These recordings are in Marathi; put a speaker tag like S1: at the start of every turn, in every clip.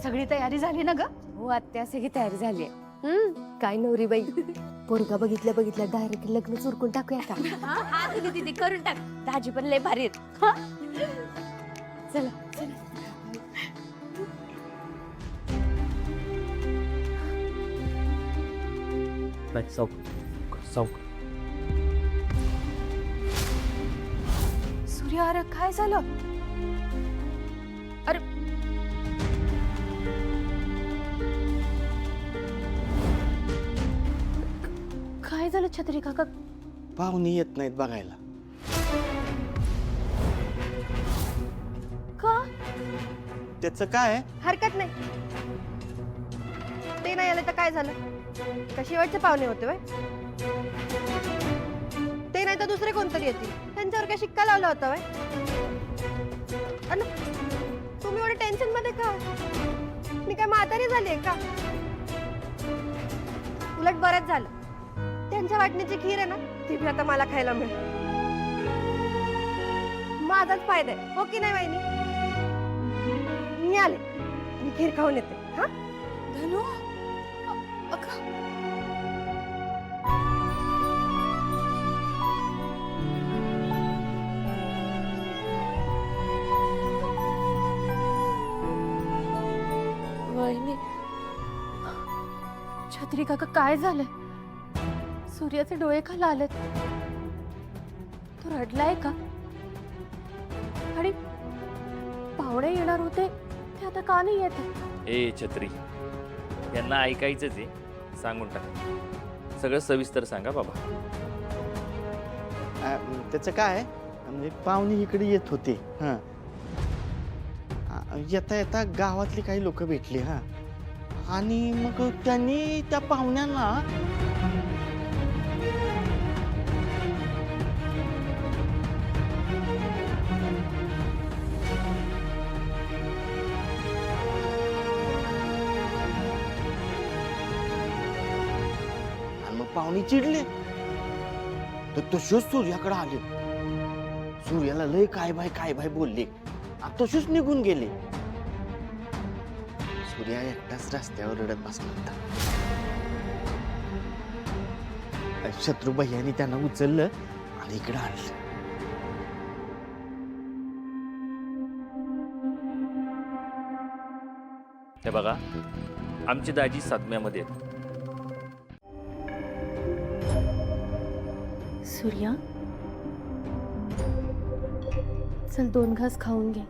S1: सगळी तयारी झाली ना ग?
S2: हो आत्या सगळी तयारी झाली काय नवरी बाई पोरगा बघितल्या बघितल्या डायरेक्ट लग्न चुरकून टाकूया का?
S1: हा दीदी करून टाक.
S2: दाजी पण लय भारी आहेत. हा? चला
S1: सूर्य, अरे काय झालं? अरे काय झालं छत्री काका?
S3: पाहुणे येत नाहीत बघायला.
S1: का?
S3: त्याचं काय?
S4: हरकत नाही. ते नाही आलं तर काय झालं? शेवटचे पाहुणे होते वय? ते नाही तर दुसरे कोणतरी येतील. त्यांच्यावर काय शिक्का लावला होता वय? तुम्ही एवढे टेन्शन मध्ये का? मी काय म्हातारी झालीये का? उलट बरंच झालं. त्यांच्या वाटणीची खीर आहे ना, ती भी आता मला खायला मिळेल. माझाच फायदा आहे, हो की नाही वहिनी? मी आले, मी खीर खाऊन येते. हा
S1: धनु, वहिनी, छत्री काका काय झालंय? सूर्याचे डोळे खाला आलेत. तो रडलाय का? आणि पाहुणे येणार होते ते आता का नाही येत?
S5: ए छत्री, यांना ऐकायचंच आहे, सांगून टाक. सगळं सविस्तर सांगा बाबा.
S3: त्याचं काय? म्हणजे पाहुणे इकडे येत होते. हा, येता येता गावातली काही लोक भेटली. हा, आणि मग त्यांनी त्या पाहुण्यांना पाहुणे चिडले तर तसेच सूर्याकडे आले. सूर्याला लय काय बाय बोलले. तसेच निघून गेले. सूर्या एकटाच रस्त्यावर रडत बसला होता. शत्रुभैयाने त्यांना उचललं आणि इकडे आणलं.
S5: हे बघा, आमची दाजी सदम्यामध्ये आहेत.
S1: सूर्या, चल 2 घास खाऊन घे.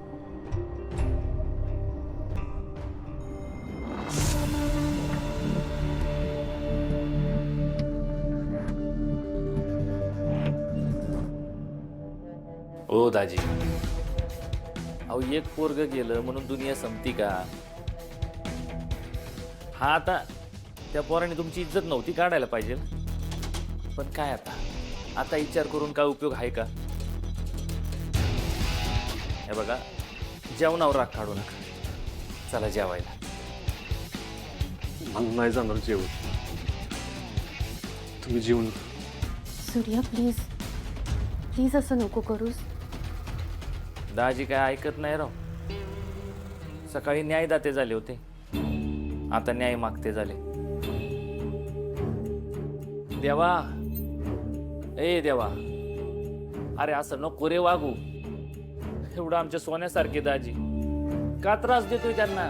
S5: ओ दाजी, अहो एक पोरग गेलं म्हणून दुनिया संपती का? हा, आता त्या पोराने तुमची इज्जत नव्हती काढायला पाहिजे. पण काय आता विचार करून काय उपयोग आहे का? हे बघा, जेवणावर राग काढू नका. चला जेवायला.
S6: मला नाही जाणार जेवण. तुम्ही जेवण.
S1: सूर्या, प्लीज प्लीज असं नको करूस.
S5: दाजी काय ऐकत नाही राव. सकाळी न्यायदाते झाले होते, आता न्याय मागते झाले. देवा, ए देवा, अरे असं नको रे वागू. एवढं आमच्या सोन्यासारखे दाजी का त्रास देतोय त्यांना?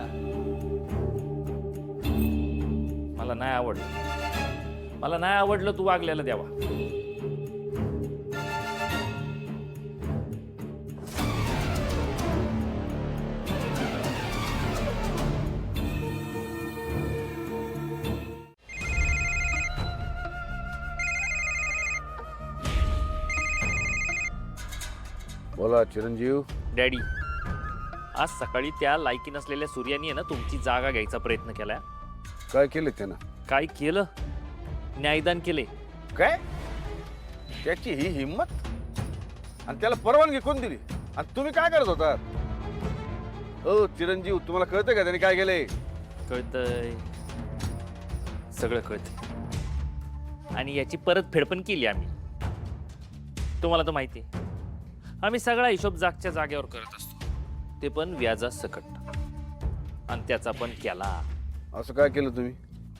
S5: मला नाही आवडलं तू वागलेलं देवा.
S6: बोला चिरंजीव.
S5: डॅडी, आज सकाळी त्या लायकी नसलेल्या सूर्यानी आहे ना तुमची जागा घ्यायचा प्रयत्न केलाय.
S6: काय केलं त्यानं?
S5: काय केलं? न्यायदान केले.
S6: काय? त्याची ही हिंमत? आणि त्याला परवानगी कोण दिली? आणि तुम्ही काय करत होता? ओ चिरंजीव, तुम्हाला कळतंय का त्याने काय केलंय?
S5: कळतंय, सगळं कळतंय. आणि याची परतफेड पण केली आम्ही. तुम्हाला तर माहिती आहे, आम्ही सगळा हिशोब जागच्या जागेवर करत असतो, ते पण व्याजासकट. आणि त्याचा पण केला.
S6: असं काय केलं तुम्ही?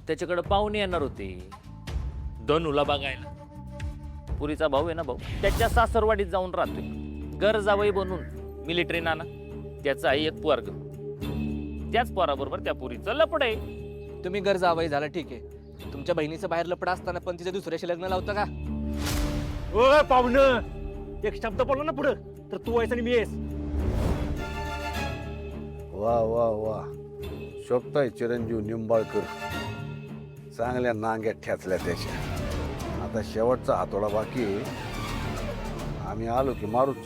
S5: त्याच्याकडे पाहुणे येणार होते धनुला बघायला. पुरीचा भाऊ आहे ना भाऊ, त्याच्या सासरवाडीत जाऊन राहतोय घर जावई बनून मिलिटरी नाना. त्याचा आहे एक पोरग, त्याच पोराबरोबर त्या पुरीचं लपड आहे.
S7: तुम्ही घर जावई झाला ठीक आहे, तुमच्या बहिणीचं बाहेर लपडा असताना पण तिच्या दुसऱ्याशी लग्न लावतं का?
S8: ओ पाहुणं, एक शब्द बोलला ना पुढं तर तू आहेस आणि मी आहेस.
S6: वा वा वा, शोभताय चिरंजीव निंबाळकर. चांगल्या नांग्यात ठेचल्या त्याच्या. आता शेवटचा हातोडा बाकी आहे. आम्ही आलो की मारूच.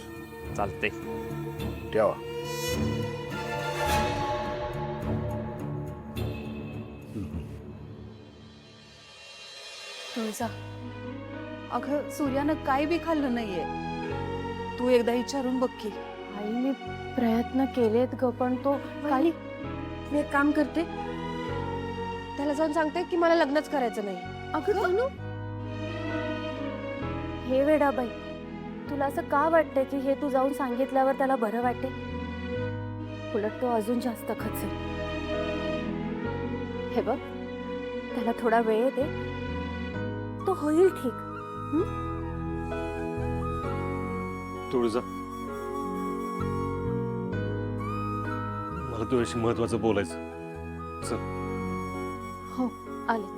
S5: चालते.
S6: ठेवा.
S9: तुळजा, अगं सूर्यानं काय बी खाल्लं नाहीये. तू एकदा विचारून बघ की.
S1: आई मी प्रयत्न केलेत ग पण तो
S4: वहिनी, मी एक काम करते, त्याला जाऊन सांगते की मला लग्नच करायचं नाही.
S1: अगं तनू, हे वेडाबाई, तुला असं का वाटतंय की हे तू जाऊन सांगितल्यावर त्याला बरं वाटेल? उलट तो अजून जास्त खचेल. हे बघ, त्याला थोडा वेळ दे, तो होईल ठीक.
S8: तुळजा, मला तुझ्याशी महत्वाचं बोलायचं.
S1: हो, आले.